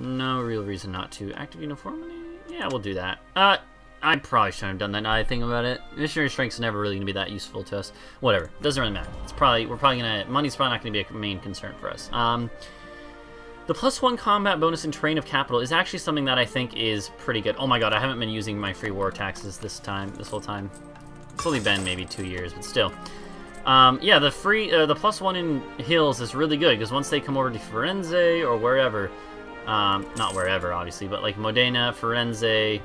No real reason not to. Active uniformity? Yeah, we'll do that. I probably shouldn't have done that now I think about it. Missionary strength's never really gonna be that useful to us. Whatever. Doesn't really matter. We're probably gonna... Money's probably not gonna be a main concern for us. The +1 combat bonus in Terrain of Capital is actually something that I think is pretty good. Oh my god, I haven't been using my free war taxes this whole time. It's only been maybe 2 years, but still. Yeah, the +1 in hills is really good, because once they come over to Firenze or wherever, not wherever, obviously, but like Modena, Firenze,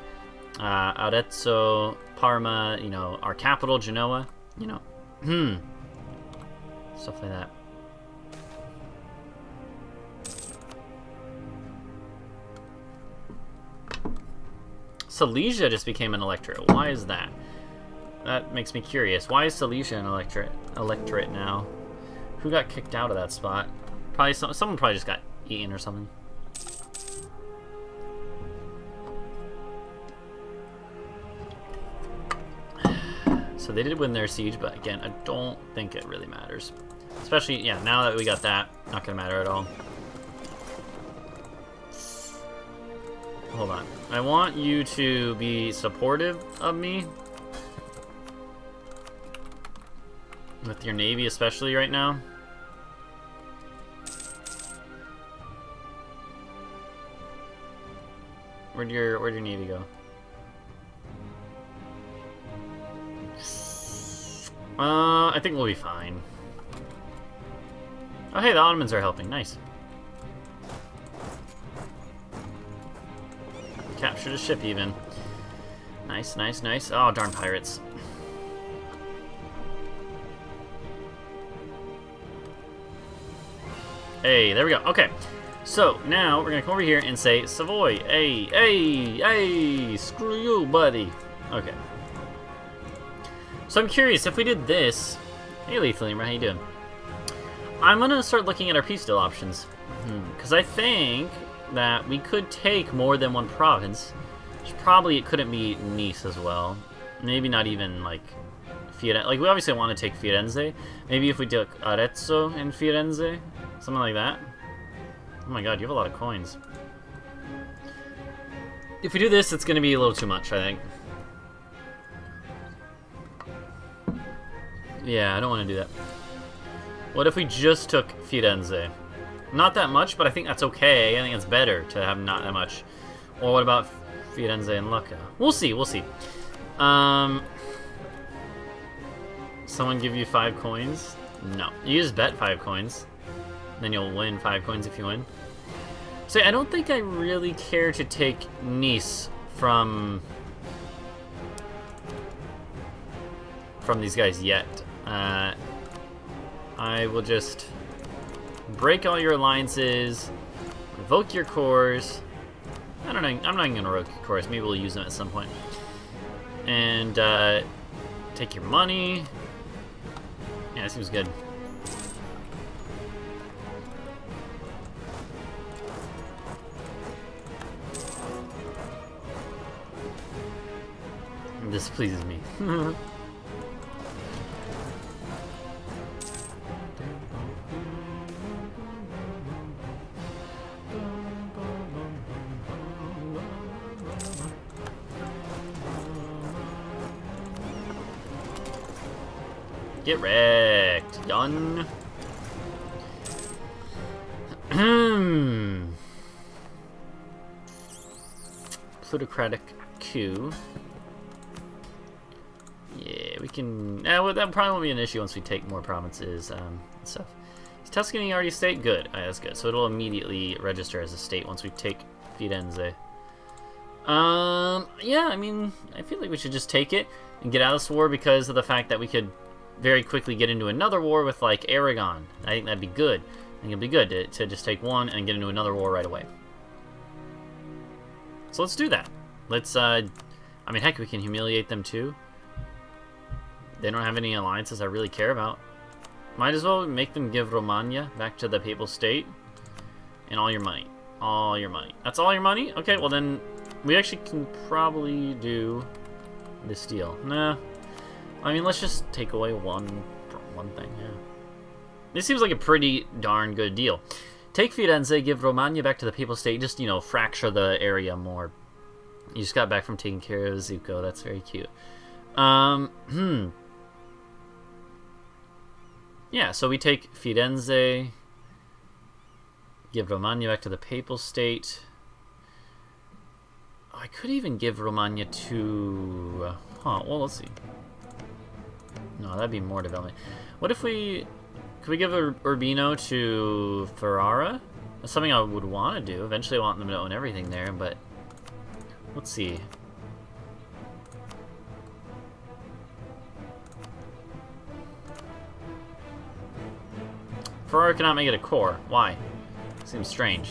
Arezzo, Parma, you know, our capital, Genoa, you know, stuff like that. Silesia just became an electorate. Why is that? That makes me curious. Why is Silesia an electorate now? Who got kicked out of that spot? Probably someone probably just got eaten or something. So they did win their siege, but again, I don't think it really matters. Especially, yeah, now that we got that, not gonna matter at all. Hold on. I want you to be supportive of me. With your navy especially right now. Where'd your navy go? I think we'll be fine. Oh hey, the Ottomans are helping. Nice. Captured a ship even. Nice, nice, nice. Oh, darn pirates. Hey, there we go. Okay. So, now we're going to come over here and say, Savoy, hey, hey, hey, screw you, buddy. Okay. So I'm curious, if we did this... Hey, Lethal Lemur, how you doing? I'm going to start looking at our peace deal options. Because I think that we could take more than one province. Which probably it couldn't be Nice as well. Maybe not even, like, Firenze. Like, we obviously want to take Firenze. Maybe if we took Arezzo and Firenze. Something like that. Oh my god, you have a lot of coins. If we do this, it's going to be a little too much, I think. Yeah, I don't want to do that. What if we just took Firenze? Not that much, but I think that's okay. I think it's better to have not that much. Or what about Firenze and Lucca? We'll see, we'll see. Someone give you 5 coins? No. You just bet 5 coins. Then you'll win 5 coins if you win. So I don't think I really care to take Nice from these guys yet. I will just break all your alliances, revoke your cores. I don't know. I'm not even gonna revoke your cores. Maybe we'll use them at some point. And take your money. Yeah, this seems good. This pleases me. Get wrecked. Done. Plutocratic coup. Yeah, we can... well, that probably won't be an issue once we take more provinces and stuff. Is Tuscany already a state? Good. Alright, that's good. So it'll immediately register as a state once we take Firenze. Yeah, I mean, I feel like we should just take it and get out of this war because of the fact that we could very quickly get into another war with, like, Aragon. I think that'd be good. I think it'd be good to just take one and get into another war right away. So let's do that. Let's, I mean, heck, we can humiliate them too. They don't have any alliances I really care about. Might as well make them give Romagna back to the Papal State. And all your money. All your money. That's all your money? Okay, well then, we actually can probably do this deal. Nah. I mean, let's just take away one thing, yeah. This seems like a pretty darn good deal. Take Firenze, give Romagna back to the Papal State. Just, you know, fracture the area more. You just got back from taking care of Zuko. That's very cute. Yeah, so we take Firenze, give Romagna back to the Papal State. Oh, I could even give Romagna to... well, let's see. No, that'd be more development. What if we... Could we give Urbino to Ferrara? That's something I would want to do. Eventually I want them to own everything there, but... Let's see. Ferrara cannot make it a core. Why? Seems strange.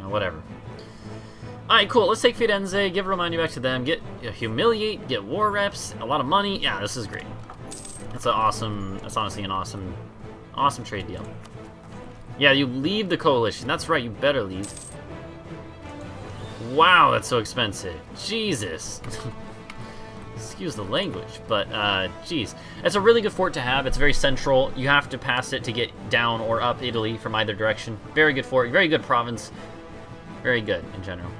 Whatever. Alright, cool. Let's take Firenze, give Romagna back to them, get humiliate, get war reps, a lot of money. Yeah, this is great. That's honestly an awesome trade deal. Yeah, you leave the coalition. That's right, you better leave. Wow, that's so expensive. Jesus. Excuse the language, but, geez. It's a really good fort to have. It's very central. You have to pass it to get down or up Italy from either direction. Very good fort. Very good province. Very good, in general.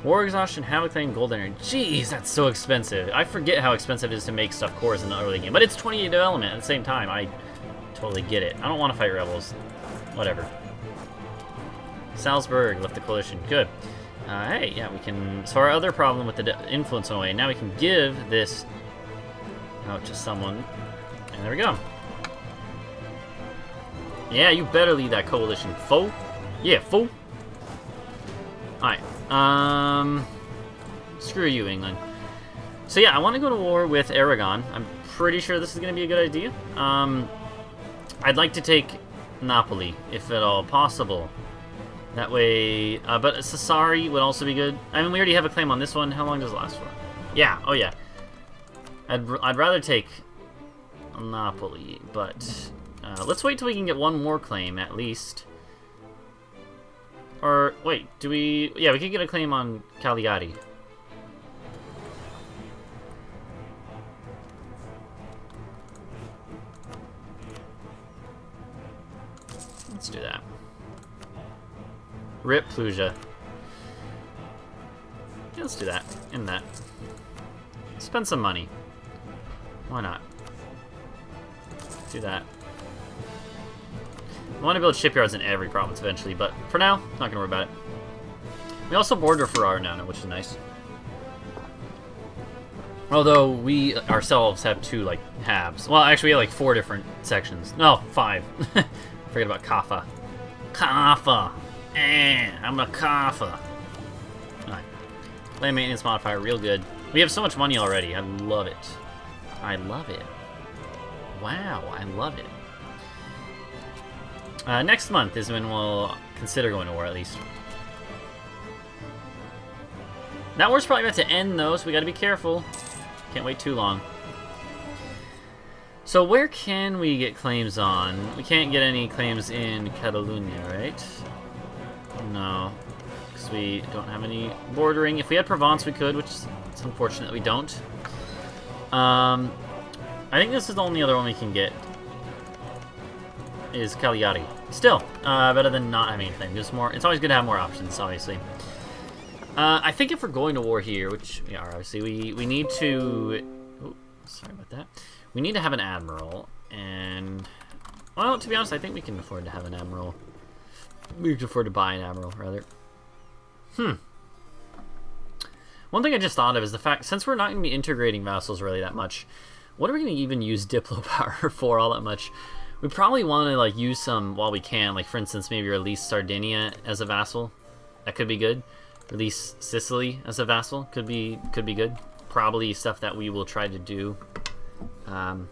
War exhaustion, havoc claim, gold energy. Jeez, that's so expensive. I forget how expensive it is to make stuff cores in the early game. But it's 28 development at the same time. I totally get it. I don't want to fight rebels. Whatever. Salzburg left the coalition. Good. Hey, yeah, we can... So our other problem with the influence in a way, now we can give this out to someone. And there we go. Yeah, you better lead that coalition, foe. Yeah, foe. Alright. Screw you, England. So yeah, I want to go to war with Aragon. I'm pretty sure this is going to be a good idea. I'd like to take Napoli, if at all possible. That way, but Sassari would also be good. I mean, we already have a claim on this one. How long does it last for? Yeah, oh yeah. I'd rather take Napoli, but let's wait till we can get one more claim, at least. Or, wait, do we... Yeah, we could get a claim on Cagliari. Let's do that. Rip Pluja. Yeah, let's do that. In that. Spend some money. Why not? Do that. I want to build shipyards in every province eventually, but for now, not going to worry about it. We also border Ferrara now, which is nice. Although we ourselves have two, like, halves. Well, actually, we have, like, 4 different sections. No, 5. Forget about Kaffa. Kaffa! I'm a Kaffa. Alright. Land maintenance modifier, real good. We have so much money already. I love it. I love it. Wow, I love it. Next month is when we'll consider going to war, at least. That war's probably about to end, though, so we gotta be careful. Can't wait too long. So where can we get claims on? We can't get any claims in Catalonia, right? No, because we don't have any bordering. If we had Provence, we could, which is unfortunate that we don't. I think this is the only other one we can get. Is Cagliari. Still, better than not having anything. There's more. It's always good to have more options, obviously. I think if we're going to war here, which we are, obviously, we need to... Oh, sorry about that. We need to have an admiral, and... Well, to be honest, I think we can afford to have an admiral. We can afford to buy an admiral, rather. One thing I just thought of is the fact, since we're not going to be integrating vassals really that much, what are we going to even use Diplo power for all that much? We probably want to, like, use some while we can. Like, for instance, maybe release Sardinia as a vassal. That could be good. Release Sicily as a vassal. Could be good. Probably stuff that we will try to do. In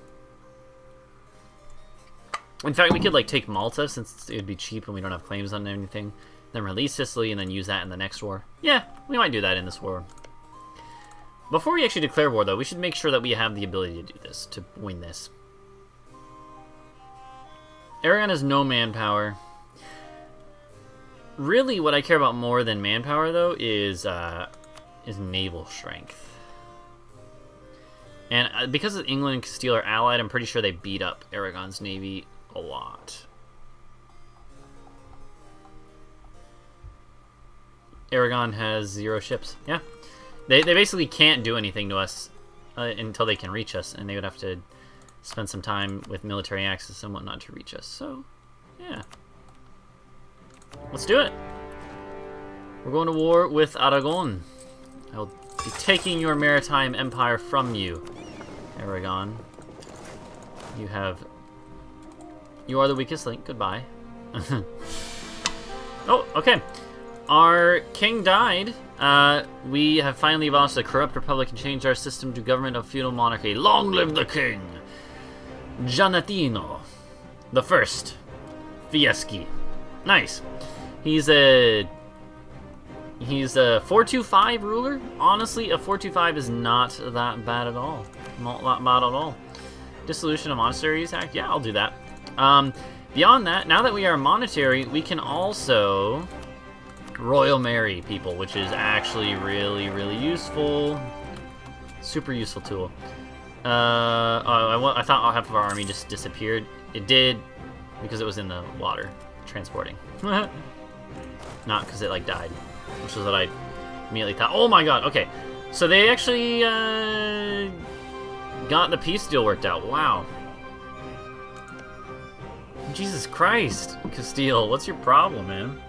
fact, we could, like, take Malta, since it would be cheap and we don't have claims on anything. Then release Sicily and then use that in the next war. Yeah, we might do that in this war. Before we actually declare war, though, we should make sure that we have the ability to do this, to win this. Aragon has no manpower. Really, what I care about more than manpower, though, is naval strength. And because England and Castile are allied, I'm pretty sure they beat up Aragon's navy a lot. Aragon has 0 ships. Yeah. They basically can't do anything to us until they can reach us, and they would have to spend some time with military access and whatnot to reach us. So, yeah. Let's do it. We're going to war with Aragon. I'll be taking your maritime empire from you, Aragon. You are the weakest link. Goodbye. Oh, okay. Our king died. We have finally abolished the corrupt republic and changed our system to government of feudal monarchy. Long live the king! Giannattino the First. Fieschi. Nice. He's a 425 ruler. Honestly, a 425 is not that bad at all. Not that bad at all. Dissolution of Monasteries Act. Yeah, I'll do that. Beyond that, now that we are monetary, we can also Royal Marry people, which is actually really, really useful. Super useful tool. I thought half of our army just disappeared. It did because it was in the water transporting. Not because it like died, which is what I immediately thought. Oh my god, okay. So they actually got the peace deal worked out. Wow. Jesus Christ, Castile, what's your problem, man?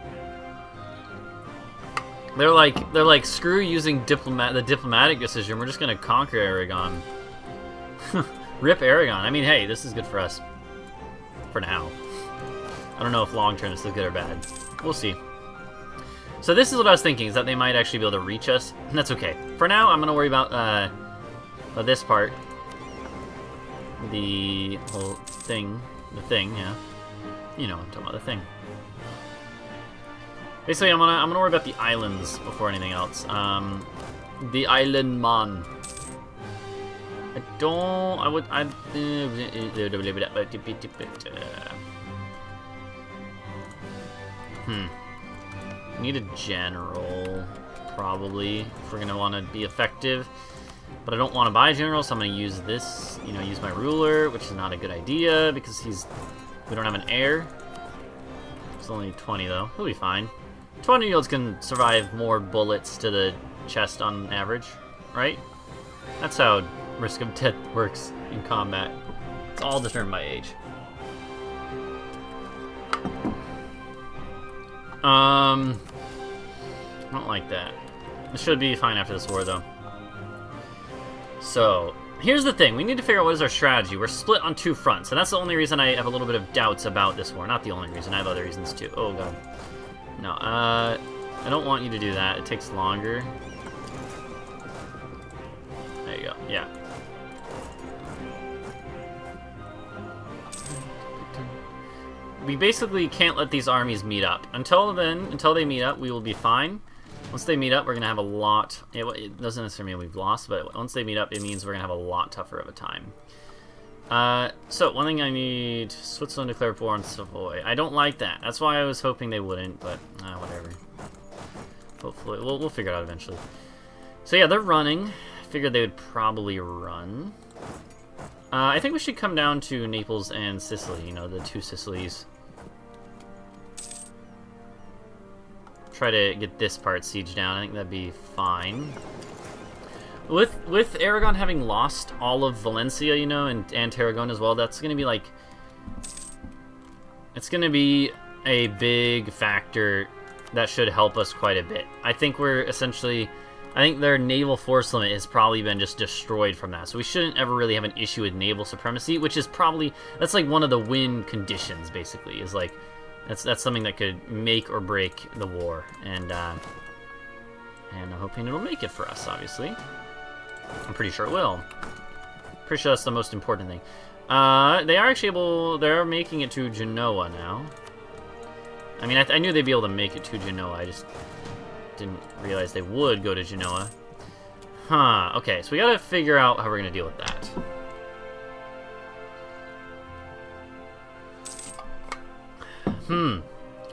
They're like screw using the diplomatic decision. We're just gonna conquer Aragon. Rip Aragon. I mean, hey, this is good for us. For now. I don't know if long term this is good or bad. We'll see. So this is what I was thinking, is that they might actually be able to reach us. And that's okay. For now, I'm gonna worry about this part. The whole thing. The thing, yeah. You know what I'm talking about, the thing. Basically, I'm gonna worry about the islands before anything else. The island man. Need a general, probably, if we're gonna want to be effective. But I don't want to buy a general, so I'm gonna use this. You know, use my ruler, which is not a good idea because we don't have an heir. It's only 20 though. He'll be fine. 20-year-olds can survive more bullets to the chest on average, right? That's how risk of death works in combat. It's all determined by age. I don't like that. It should be fine after this war, though. So, here's the thing. We need to figure out what is our strategy. We're split on 2 fronts, and that's the only reason I have a little bit of doubts about this war. Not the only reason. I have other reasons, too. Oh, God. No, I don't want you to do that. It takes longer. There you go. Yeah. We basically can't let these armies meet up. Until they meet up, we will be fine. Once they meet up, we're going to have a lot... It doesn't necessarily mean we've lost, but once they meet up, it means we're going to have a lot tougher of a time. So, one thing I need... Switzerland declared war on Savoy. I don't like that. That's why I was hoping they wouldn't, but whatever. Hopefully, we'll figure it out eventually. So yeah, they're running. I figured they would probably run. I think we should come down to Naples and Sicily, you know, the 2 Sicilies. Try to get this part sieged down. I think that'd be fine. With Aragon having lost all of Valencia, you know, and Tarragona as well, that's gonna be like... It's gonna be a big factor that should help us quite a bit. I think we're essentially... I think their naval force limit has probably been just destroyed from that. So we shouldn't ever really have an issue with naval supremacy, which is probably... That's like one of the win conditions, basically, is like... That's something that could make or break the war. And I'm hoping it'll make it for us, obviously. I'm pretty sure it will. Pretty sure that's the most important thing. They are actually able... They're making it to Genoa now. I mean, I knew they'd be able to make it to Genoa. I just didn't realize they would go to Genoa. Huh. Okay, so we gotta figure out how we're gonna deal with that.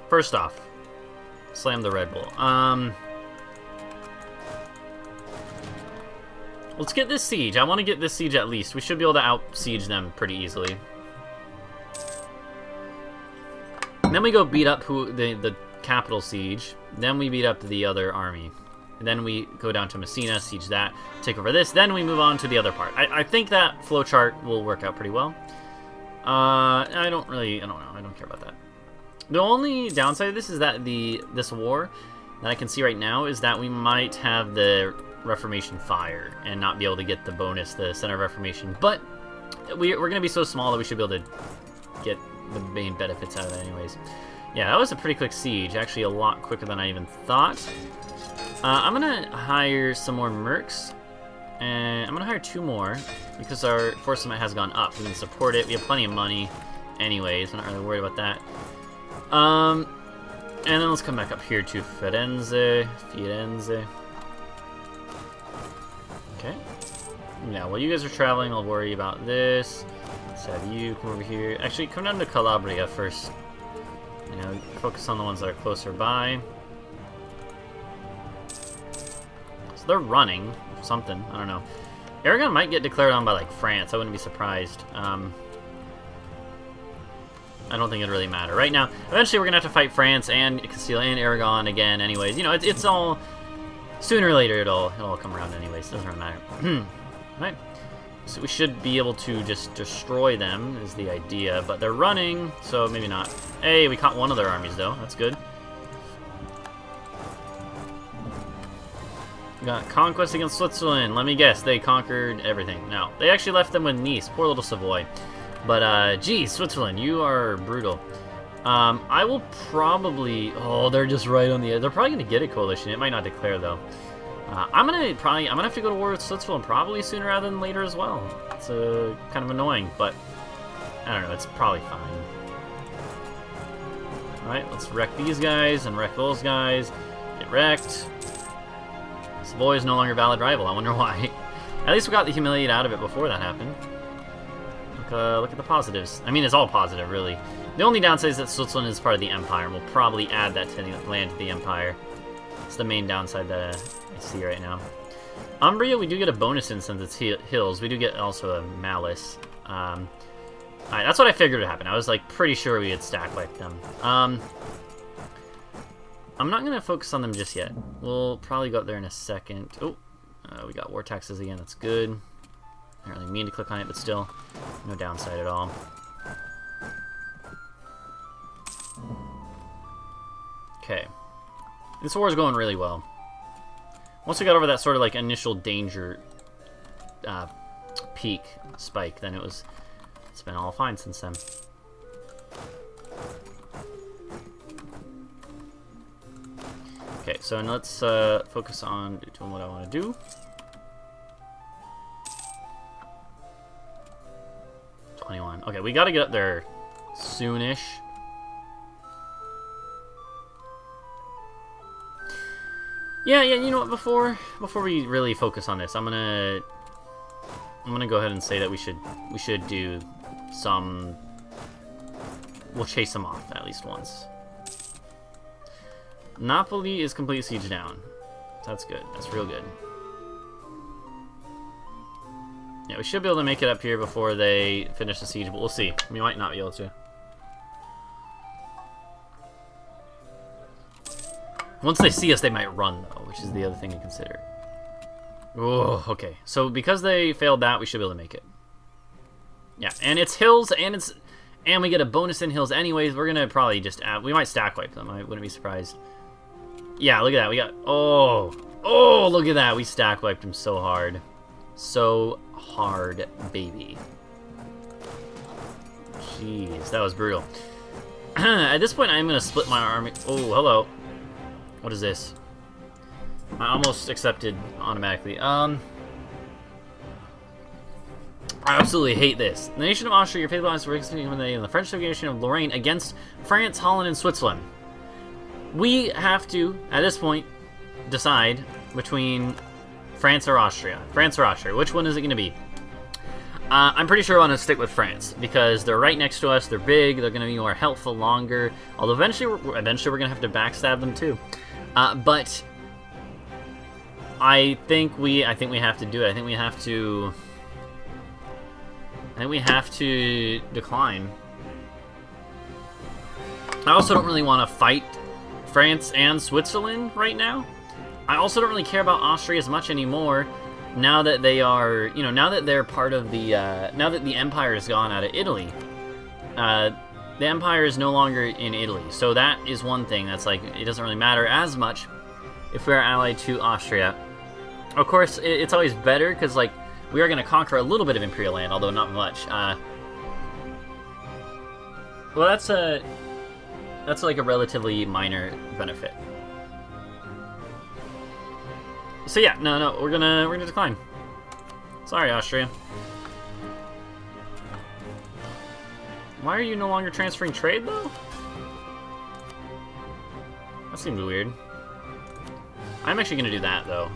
First off, slam the Red Bull. Let's get this siege. I want to get this siege at least. We should be able to out-siege them pretty easily. And then we go beat up the capital siege, then we beat up the other army. And then we go down to Messina, siege that, take over this, then we move on to the other part. I think that flowchart will work out pretty well. I don't know, I don't care about that. The only downside of this is that this war that I can see right now is that we might have the Reformation fire and not be able to get the bonus, the Center of Reformation. But we're going to be so small that we should be able to get the main benefits out of it anyways. Yeah, that was a pretty quick siege. Actually, a lot quicker than I even thought. I'm going to hire some more mercs. And I'm going to hire 2 more because our force limit has gone up. We can support it. We have plenty of money anyways. I'm not really worried about that. And then let's come back up here to Firenze. Okay. Now, while you guys are traveling, I'll worry about this. Let's have you come over here. Actually, come down to Calabria first. You know, focus on the ones that are closer by. So they're running something. I don't know. Aragon might get declared on by, like, France. I wouldn't be surprised. I don't think it'd really matter. Right now, eventually we're going to have to fight France and Castile and Aragon again anyways. You know, it's all... Sooner or later, it'll all come around anyways. Doesn't really matter. Right. So we should be able to just destroy them, is the idea. But they're running, so maybe not. Hey, we caught one of their armies, though. That's good. We got conquest against Switzerland. Let me guess, they conquered everything. No, they actually left them with Nice. Poor little Savoy. But, geez, Switzerland, you are brutal. I will probably... Oh, they're just right on the edge. They're probably going to get a coalition. It might not declare, though. I'm gonna have to go to war with Switzerland probably sooner rather than later as well. It's kind of annoying, but I don't know. It's probably fine. All right, let's wreck these guys and wreck those guys. Get wrecked. Savoy is no longer a valid rival. I wonder why. At least we got the humiliate out of it before that happened. Look at the positives. I mean, it's all positive, really. The only downside is that Switzerland is part of the Empire, and we'll probably add that to the land to the Empire. It's the main downside that I see right now. Umbria, we do get a bonus in since it's hills. We do get also a malice. Alright, that's what I figured would happen. I was like pretty sure we would stack wipe them. I'm not going to focus on them just yet. We'll probably go up there in a second. Oh, we got war taxes again. That's good. I don't really mean to click on it, but still, no downside at all. Okay. This war is going really well. Once we got over that sort of like initial danger peak spike, then it's been all fine since then. Okay, so let's focus on doing what I want to do. Okay, we got to get up there soonish. Yeah, you know what, before we really focus on this, I'm gonna go ahead and say that we should do some... We'll chase them off at least once. Napoli is complete siege down. That's good. That's real good. Yeah, we should be able to make it up here before they finish the siege, but we'll see. We might not be able to. Once they see us, they might run, though, which is the other thing to consider. Oh, okay. So because they failed that, we should be able to make it. Yeah, and it's hills, and we get a bonus in hills anyways. We're gonna probably just add... We might stack wipe them. I wouldn't be surprised. Yeah, look at that. We got... Oh, look at that. We stack wiped them so hard. So hard, baby. Jeez, that was brutal. At this point, I'm gonna split my army... Oh, hello. What is this? I almost accepted automatically. I absolutely hate this. The nation of Austria, your faithful allies were in the French nation of Lorraine against France, Holland, and Switzerland. We have to, at this point, decide between France or Austria. France or Austria. Which one is it going to be? I'm pretty sure I want to stick with France because they're right next to us. They're big. They're going to be more helpful longer. Although eventually we're going to have to backstab them too. But I think we have to do it. I think we have to decline. I also don't really want to fight France and Switzerland right now. I also don't really care about Austria as much anymore now that they are, you know, now that they're part of the, now that the Empire has gone out of Italy. The Empire is no longer in Italy, so that is one thing that's like, it doesn't really matter as much if we're allied to Austria. Of course, it's always better, because, like, we are going to conquer a little bit of Imperial land, although not much. Well, that's like a relatively minor benefit. So yeah, no, we're gonna decline. Sorry, Austria. Why are you no longer transferring trade, though? That seemed weird. I'm actually gonna do that, though.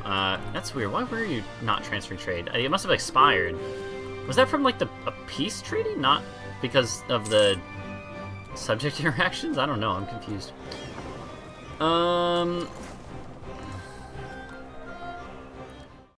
That's weird. Why were you not transferring trade? It must have expired. Was that from, like, a peace treaty? Not because of the subject interactions? I don't know. I'm confused.